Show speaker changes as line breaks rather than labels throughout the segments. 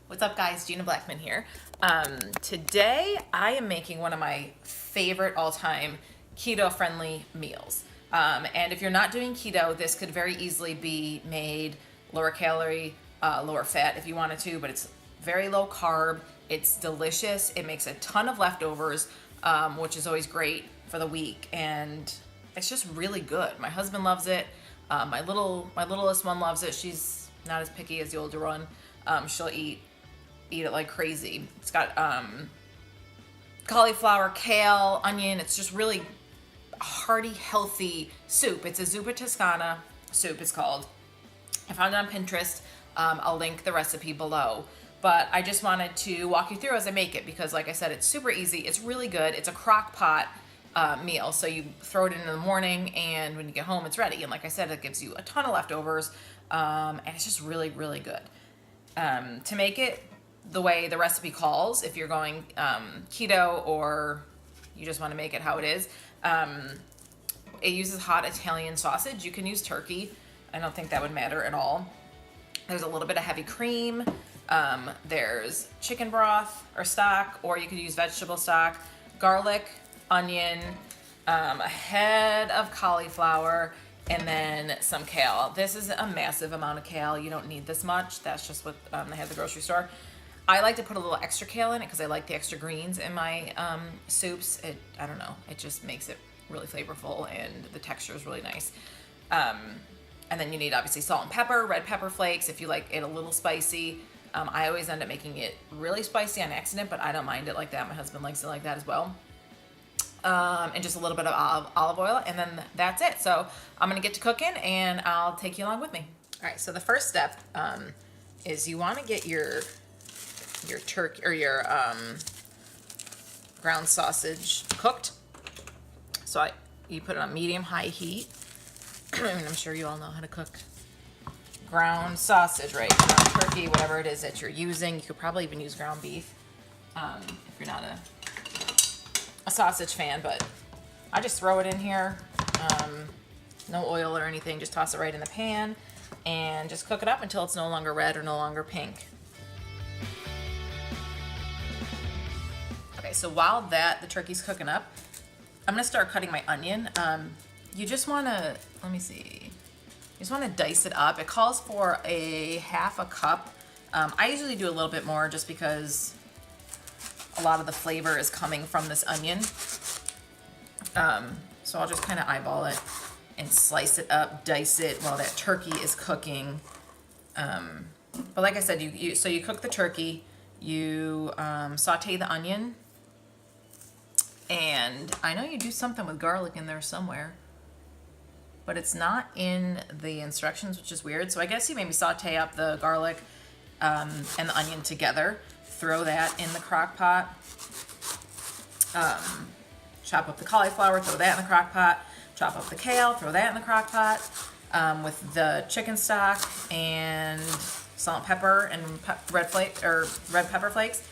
What's up, guys? Gina Blackman here. Today I am making one of my favorite all-time keto-friendly meals. And if you're not doing keto, this could very easily be made lower calorie, lower fat if you wanted to, but it's very low carb. It's delicious. It makes a ton of leftovers, which is always great for the week, and it's just really good. My husband loves it. My littlest one loves it. She's not as picky as the older one. She'll eat it like crazy. It's got cauliflower, kale, onion. It's just really hearty, healthy soup. It's a Zupo Toscana soup, it's called. I found it on Pinterest. I'll link the recipe below. But I just wanted to walk you through as I make it because, like I said, it's super easy. It's really good. It's a crock pot meal. So you throw it in the morning, and when you get home, it's ready. And like I said, it gives you a ton of leftovers. And it's just really, really good. To make it the way the recipe calls, if you're going keto or you just want to make it how it is, it uses hot Italian sausage. You can use turkey. I don't think that would matter at all. There's a little bit of heavy cream. There's chicken broth or stock, or you could use vegetable stock, garlic, onion, a head of cauliflower, and then some kale. This is a massive amount of kale. You don't need this much. That's just what they have at the grocery store. I like to put a little extra kale in it because I like the extra greens in my soups. I don't know, it just makes it really flavorful, and the texture is really nice. And then you need obviously salt and pepper, red pepper flakes if you like it a little spicy. I always end up making it really spicy on accident, but I don't mind it like that. My husband likes it like that as well. And just a little bit of olive oil, and then that's it. So I'm gonna get to cooking, and I'll take you along with me. All right, so the first step is you wanna get your turkey or your ground sausage cooked. So you put it on medium-high heat. I'm sure you all know how to cook ground sausage, right? Ground turkey, whatever it is that you're using. You could probably even use ground beef if you're not a sausage fan, but I just throw it in here. No oil or anything, just toss it right in the pan and just cook it up until it's no longer red or no longer pink. Okay, so while the turkey's cooking up, I'm gonna start cutting my onion. You just wanna, let me see, you just wanna dice it up. It calls for a half a cup. I usually do a little bit more just because a lot of the flavor is coming from this onion. So I'll just kind of eyeball it and slice it up, dice it while that turkey is cooking. But like I said, so you cook the turkey, you saute the onion, and I know you do something with garlic in there somewhere, but it's not in the instructions, which is weird. So I guess you maybe saute up the garlic and the onion together, throw that in the crock pot, chop up the cauliflower, throw that in the crock pot, chop up the kale, throw that in the crock pot with the chicken stock and salt and pepper and red pepper flakes,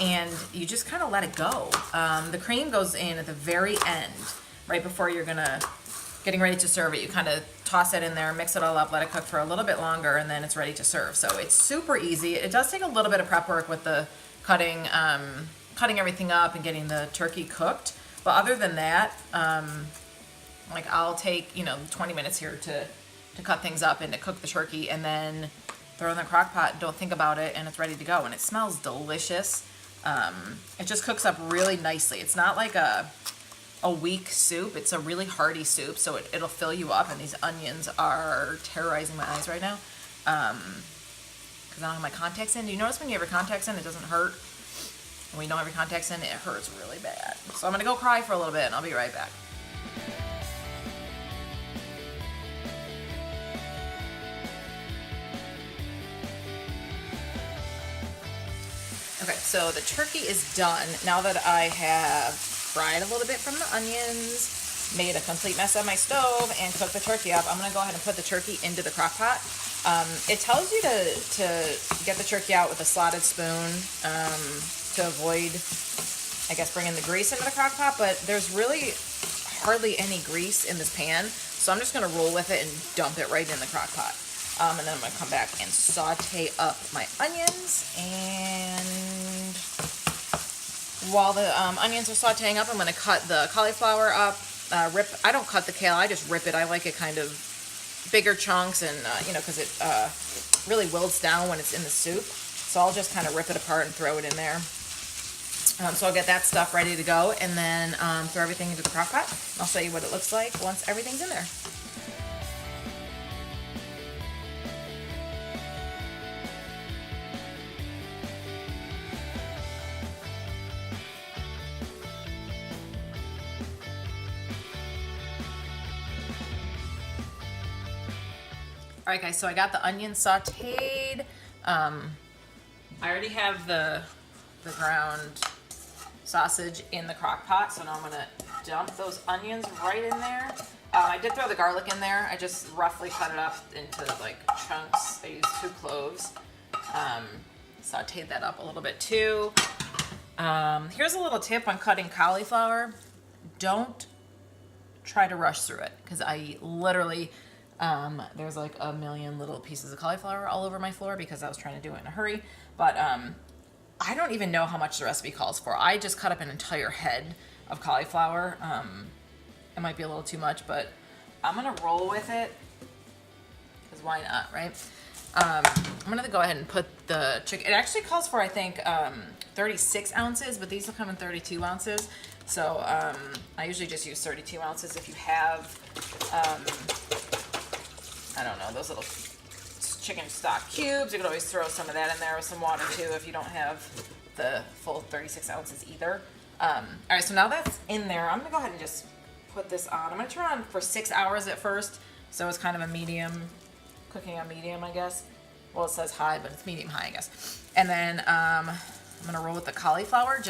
and you just kind of let it go. The cream goes in at the very end, right before you're getting ready to serve it. You kind of toss it in there, mix it all up, let it cook for a little bit longer, and then it's ready to serve. So it's super easy. It does take a little bit of prep work with the cutting everything up and getting the turkey cooked. But other than that, like I'll take 20 minutes here to cut things up and to cook the turkey, and then throw it in the crock pot. Don't think about it, and it's ready to go. And it smells delicious. It just cooks up really nicely. It's not like a weak soup. It's a really hearty soup, so it'll fill you up. And these onions are terrorizing my eyes right now because I don't have my contacts in. Do you notice when you have your contacts in, it doesn't hurt? When you don't have your contacts in, it hurts really bad. So I'm gonna go cry for a little bit, and I'll be right back. Okay, so the turkey is done. Now that I have fried a little bit from the onions, made a complete mess of my stove, and cooked the turkey up, I'm gonna go ahead and put the turkey into the crock pot. It tells you to get the turkey out with a slotted spoon to avoid, I guess, bringing the grease into the crock pot, but there's really hardly any grease in this pan, so I'm just gonna roll with it and dump it right in the crock pot. And then I'm gonna come back and saute up my onions. And while the onions are sauteing up, I'm gonna cut the cauliflower up. I don't cut the kale, I just rip it. I like it kind of bigger chunks, and you know, because it really wilts down when it's in the soup. So I'll just kind of rip it apart and throw it in there. So I'll get that stuff ready to go, and then throw everything into the crock pot. I'll show you what it looks like once everything's in there. All right, guys, so I got the onions sauteed. I already have the ground sausage in the crock pot, so now I'm gonna dump those onions right in there. I did throw the garlic in there. I just roughly cut it up into like chunks. I used 2 cloves. Sauteed that up a little bit too. Here's a little tip on cutting cauliflower. Don't try to rush through it, because I literally, there's like a million little pieces of cauliflower all over my floor because I was trying to do it in a hurry. But I don't even know how much the recipe calls for. I just cut up an entire head of cauliflower. It might be a little too much, but I'm gonna roll with it, because why not, right? I'm gonna go ahead and put the chicken. It actually calls for, I think, 36 ounces, but these will come in 32 ounces. So I usually just use 32 ounces. If you have, I don't know, those little chicken stock cubes, you could always throw some of that in there with some water too if you don't have the full 36 ounces either. All right, so now that's in there, I'm gonna go ahead and just put this on. I'm gonna turn on for 6 hours at first, so it's kind of a medium, cooking on medium, I guess. Well, it says high, but it's medium high, I guess. And then I'm gonna roll with the cauliflower,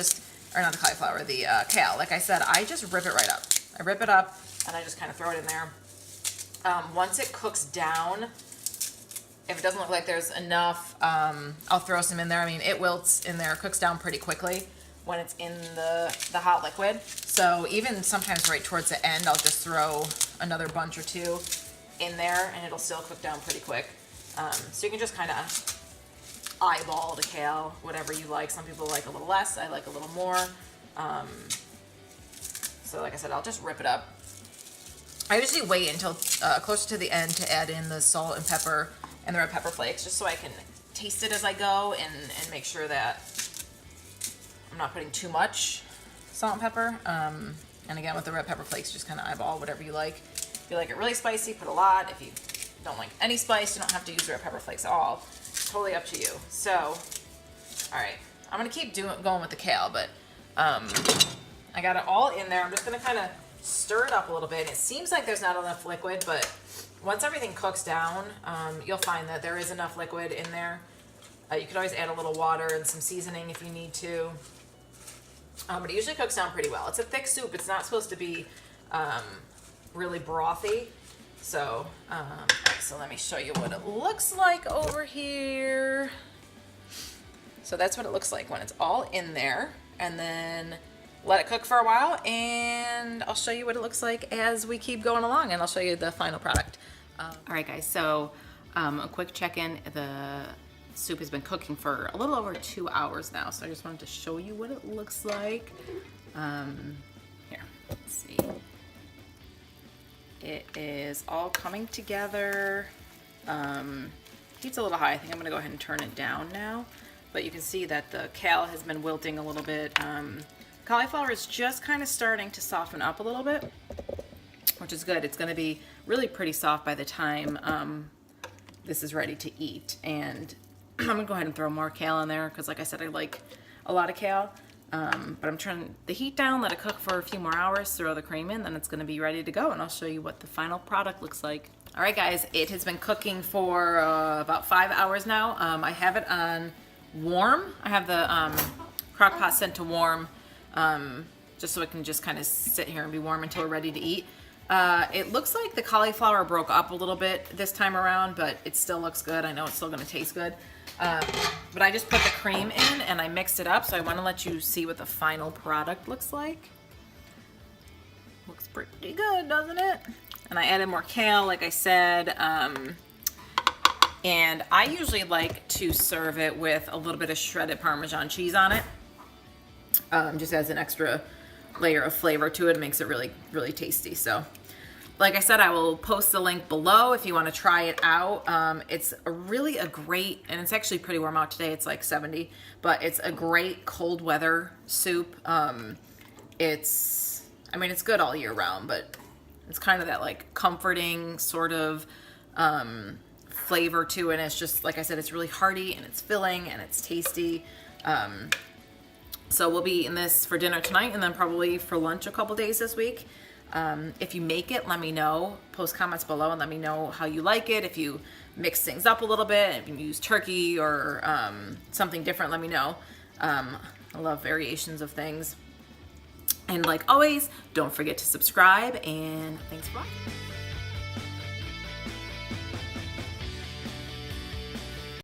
or not the cauliflower, the kale. Like I said, I just rip it right up. I rip it up and I just kind of throw it in there. Once it cooks down, if it doesn't look like there's enough, I'll throw some in there. I mean, it wilts in there, cooks down pretty quickly when it's in the hot liquid. So even sometimes right towards the end, I'll just throw another bunch or 2 in there and it'll still cook down pretty quick. So you can just kind of eyeball the kale, whatever you like. Some people like a little less, I like a little more. So like I said, I'll just rip it up. I usually wait until closer to the end to add in the salt and pepper and the red pepper flakes, just so I can taste it as I go and make sure that I'm not putting too much salt and pepper. And again, with the red pepper flakes, just kind of eyeball whatever you like. If you like it really spicy, put a lot. If you don't like any spice, you don't have to use red pepper flakes at all. It's totally up to you. So, all right, I'm gonna keep going with the kale, but I got it all in there. I'm just gonna kind of stir it up a little bit. It seems like there's not enough liquid, but once everything cooks down, you'll find that there is enough liquid in there. You could always add a little water and some seasoning if you need to. But it usually cooks down pretty well. It's a thick soup. It's not supposed to be really brothy. So, all right, so let me show you what it looks like over here. So that's what it looks like when it's all in there. And then let it cook for a while, and I'll show you what it looks like as we keep going along, and I'll show you the final product. All right, guys, so a quick check-in. The soup has been cooking for a little over 2 hours now, so I just wanted to show you what it looks like. Here, let's see. It is all coming together. Heat's a little high. I think I'm gonna go ahead and turn it down now, but you can see that the kale has been wilting a little bit. Cauliflower is just kind of starting to soften up a little bit, which is good. It's going to be really pretty soft by the time this is ready to eat. And I'm going to go ahead and throw more kale in there because, like I said, I like a lot of kale. But I'm turning the heat down, let it cook for a few more hours, throw the cream in, then it's going to be ready to go. And I'll show you what the final product looks like. All right, guys, it has been cooking for about 5 hours now. I have it on warm. I have the crock pot set to warm. Just so it can just kind of sit here and be warm until we're ready to eat. It looks like the cauliflower broke up a little bit this time around, but it still looks good. I know it's still going to taste good. But I just put the cream in and I mixed it up, so I want to let you see what the final product looks like. Looks pretty good, doesn't it? And I added more kale, like I said. And I usually like to serve it with a little bit of shredded Parmesan cheese on it. Just adds an extra layer of flavor to it. It makes it really, really tasty. So like I said, I will post the link below if you want to try it out. It's really a great, and it's actually pretty warm out today. It's like 70, but it's a great cold weather soup. It's good all year round, but it's kind of that like comforting sort of flavor to it. And it's just, like I said, it's really hearty and it's filling and it's tasty. So we'll be eating this for dinner tonight and then probably for lunch a couple days this week. If you make it, let me know. Post comments below and let me know how you like it. If you mix things up a little bit, if you use turkey or something different, let me know. I love variations of things. And like always, don't forget to subscribe, and thanks for watching.